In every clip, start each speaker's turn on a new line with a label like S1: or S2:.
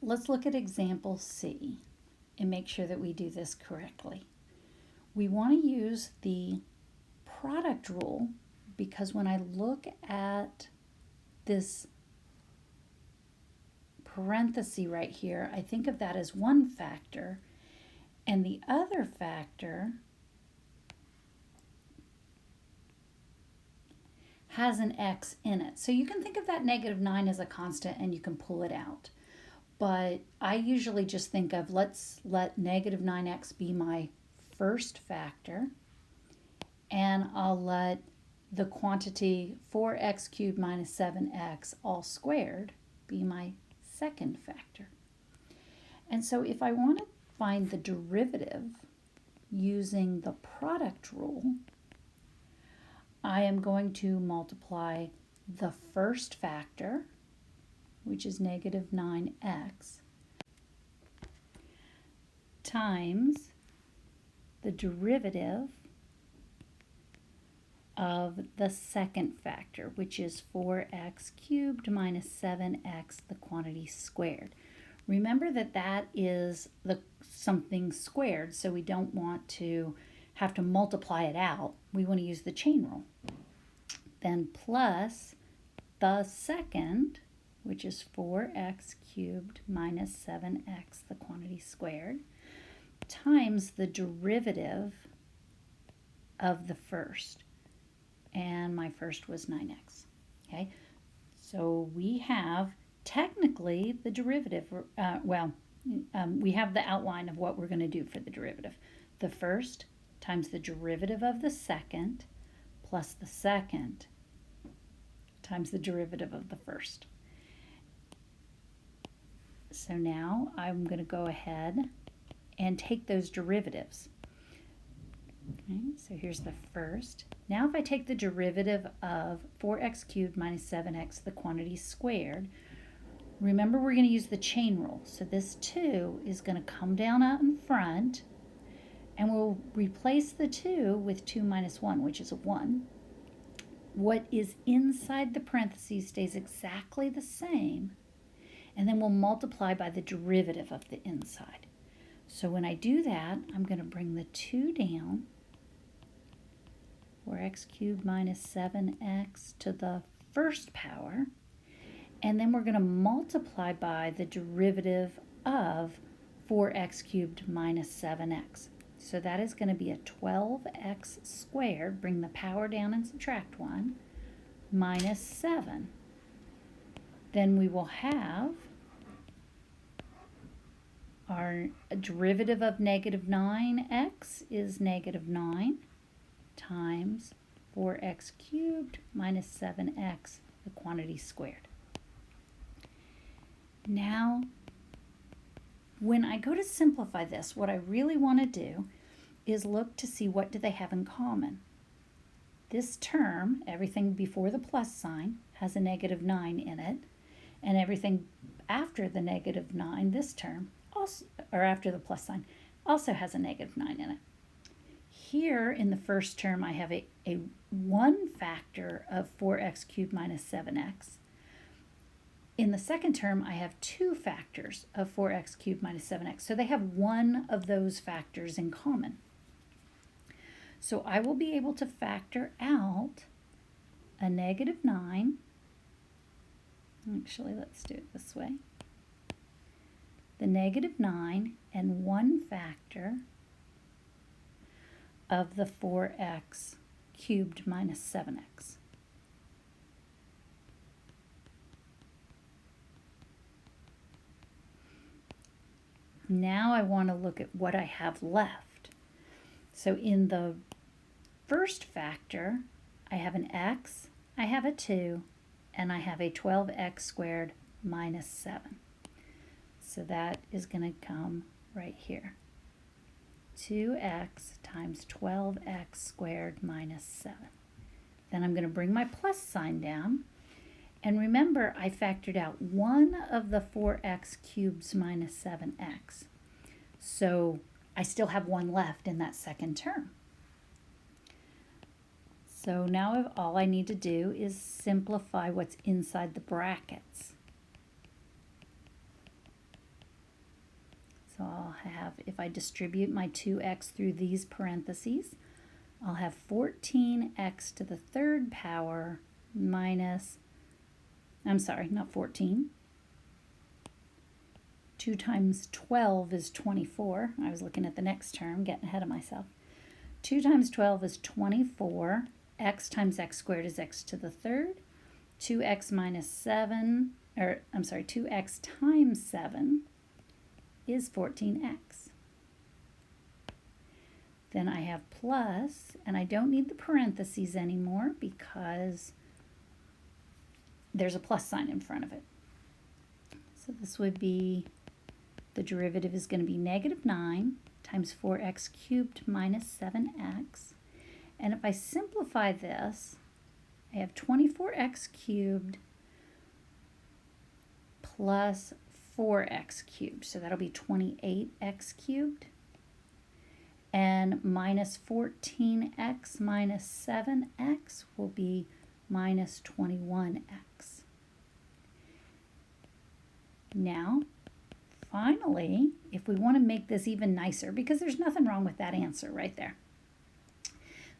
S1: let's look at example C and make sure that we do this correctly. We want to use the product rule because when I look at this parenthesis right here, I think of that as one factor, and the other factor has an x in it. So you can think of that -9 as a constant and you can pull it out. But I usually just think of, let's let -9x be my first factor, and I'll let the quantity 4x cubed minus 7x all squared be my second factor. And so if I want to find the derivative using the product rule, I am going to multiply the first factor, which is -9x, times the derivative of the second factor, which is 4x cubed minus 7x, the quantity squared. Remember that that is something squared, so we don't want to have to multiply it out. We want to use the chain rule. Then plus the second, which is 4x cubed minus 7x, the quantity squared, times the derivative of the first. And my first was 9x. Okay, so we have technically the derivative, we have the outline of what we're going to do for the derivative. The first times the derivative of the second plus the second times the derivative of the first. So now I'm going to go ahead and take those derivatives. Okay, so here's the first. Now if I take the derivative of 4x cubed minus 7x, the quantity squared, remember we're going to use the chain rule. So this 2 is going to come down out in front, and we'll replace the 2 with 2 minus 1, which is a 1. What is inside the parentheses stays exactly the same, and then we'll multiply by the derivative of the inside. So when I do that, I'm going to bring the 2 down, 4x cubed minus 7x to the first power, and then we're going to multiply by the derivative of 4x cubed minus 7x. So that is going to be a 12x squared, bring the power down and subtract 1, minus 7. Then we will have our derivative of -9x is -9 times 4x cubed minus 7x, the quantity squared. Now, when I go to simplify this, what I really want to do is look to see what do they have in common. This term, everything before the plus sign, has a -9 in it, and everything after the -9, this term, also, or after the plus sign, also has a -9 in it. Here in the first term, I have a 1 factor of 4x cubed minus 7x. In the second term, I have 2 factors of 4x cubed minus 7x. So they have one of those factors in common. So I will be able to factor out a -9. Actually, let's do it this way. The -9 and 1 factor of the 4x cubed minus 7x. Now I want to look at what I have left. So in the first factor, I have an x, I have a 2, and I have a 12x squared minus 7. So that is going to come right here. 2x times 12x squared minus 7. Then I'm going to bring my plus sign down. And remember, I factored out one of the 4x cubes minus 7x. So I still have one left in that second term. So now all I need to do is simplify what's inside the brackets. have, if I distribute my 2x through these parentheses, I'll have 14x to the third power minus, I'm sorry, not 14. 2 times 12 is 24. I was looking at the next term, getting ahead of myself. 2 times 12 is 24. X times x squared is x to the third. 2x minus 7, or I'm sorry, 2x times 7 is 14x. Then I have plus, and I don't need the parentheses anymore because there's a plus sign in front of it. So this would be, the derivative is going to be negative 9 times 4x cubed minus 7x. And if I simplify this, I have 24x cubed plus 4x cubed. So that'll be 28x cubed. And minus 14x minus 7x will be minus 21x. Now, finally, if we want to make this even nicer, because there's nothing wrong with that answer right there.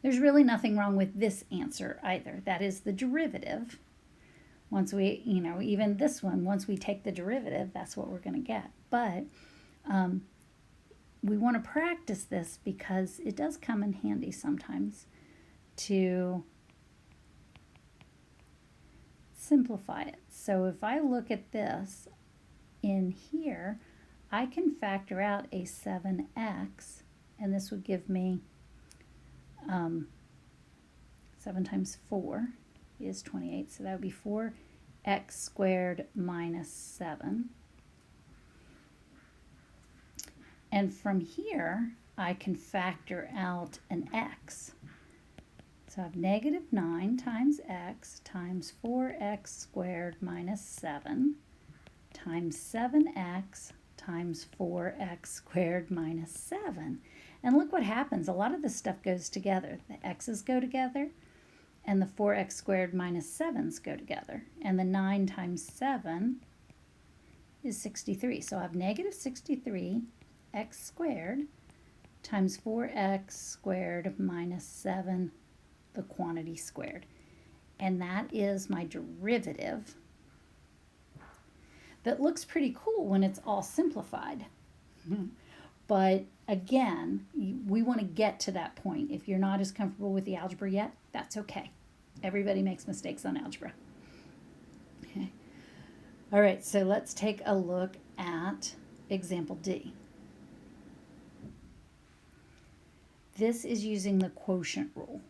S1: There's really nothing wrong with this answer either. That is the derivative. Once we, even this one, once we take the derivative, that's what we're going to get. But we want to practice this because it does come in handy sometimes to simplify it. So if I look at this in here, I can factor out a 7x, and this would give me 7 times 4 is 28, so that would be 4x squared minus 7. And from here, I can factor out an x. So I have negative 9 times x times 4x squared minus 7 times 7x times 4x squared minus 7. And look what happens. A lot of this stuff goes together. The x's go together, and the 4x squared minus 7's go together. And the 9 times 7 is 63. So I have negative 63 x squared times 4x squared minus 7, the quantity squared. And that is my derivative. That looks pretty cool when it's all simplified. But again, we want to get to that point. If you're not as comfortable with the algebra yet, that's okay. Everybody makes mistakes on algebra. Okay. All right, so let's take a look at example D. This is using the quotient rule.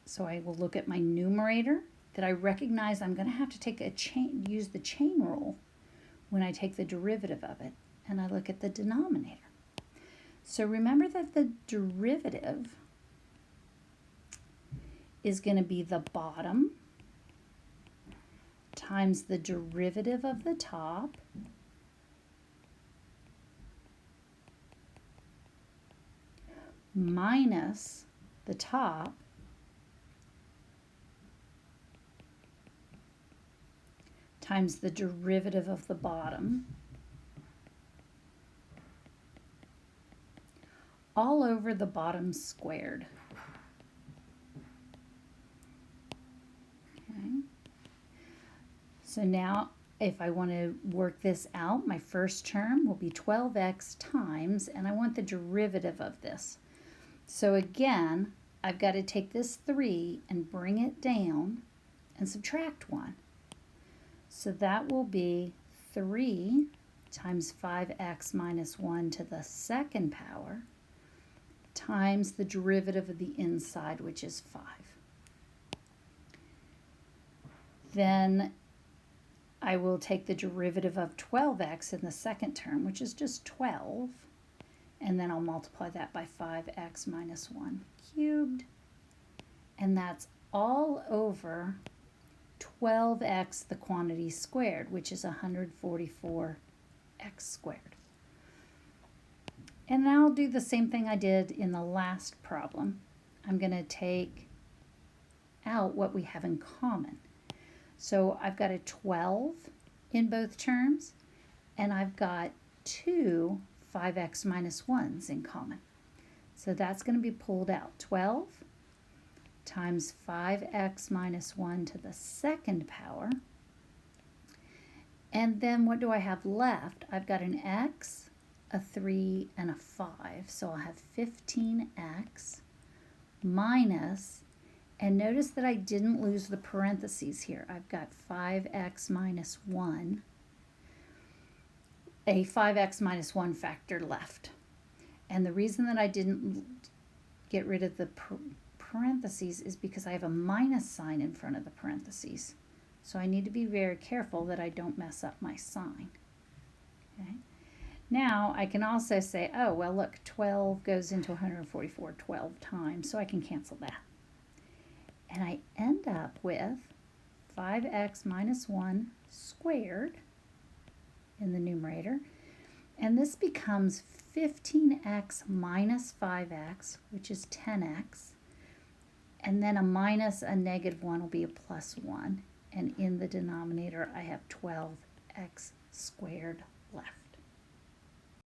S1: So I will look at my numerator that I recognize I'm going to have to take use the chain rule when I take the derivative of it, and I look at the denominator. So remember that the derivative is going to be the bottom times the derivative of the top minus the top times the derivative of the bottom all over the bottom squared. Okay. So now if I want to work this out, my first term will be 12x times, and I want the derivative of this. So again, I've got to take this 3 and bring it down and subtract 1. So that will be 3 times 5x minus 1 to the second power times the derivative of the inside, which is 5. Then I will take the derivative of 12x in the second term, which is just 12, and then I'll multiply that by 5x minus 1 cubed, and that's all over 12x, the quantity squared, which is 144x squared. And now I'll do the same thing I did in the last problem. I'm going to take out what we have in common. So I've got a 12 in both terms, and I've got 2 5x minus 1's in common. So that's going to be pulled out. 12 times 5x minus 1 to the second power. And then what do I have left? I've got an x, a 3, and a 5. So I'll have 15x minus, and notice that I didn't lose the parentheses here. I've got 5x minus 1, a 5x minus 1 factor left. And the reason that I didn't get rid of the parentheses is because I have a minus sign in front of the parentheses. So I need to be very careful that I don't mess up my sign. Okay. Now I can also say, oh, well, look, 12 goes into 144 12 times, so I can cancel that. And I end up with 5x minus 1 squared in the numerator. And this becomes 15x minus 5x, which is 10x. And then a minus a negative 1 will be a plus 1. And in the denominator, I have 12x squared left.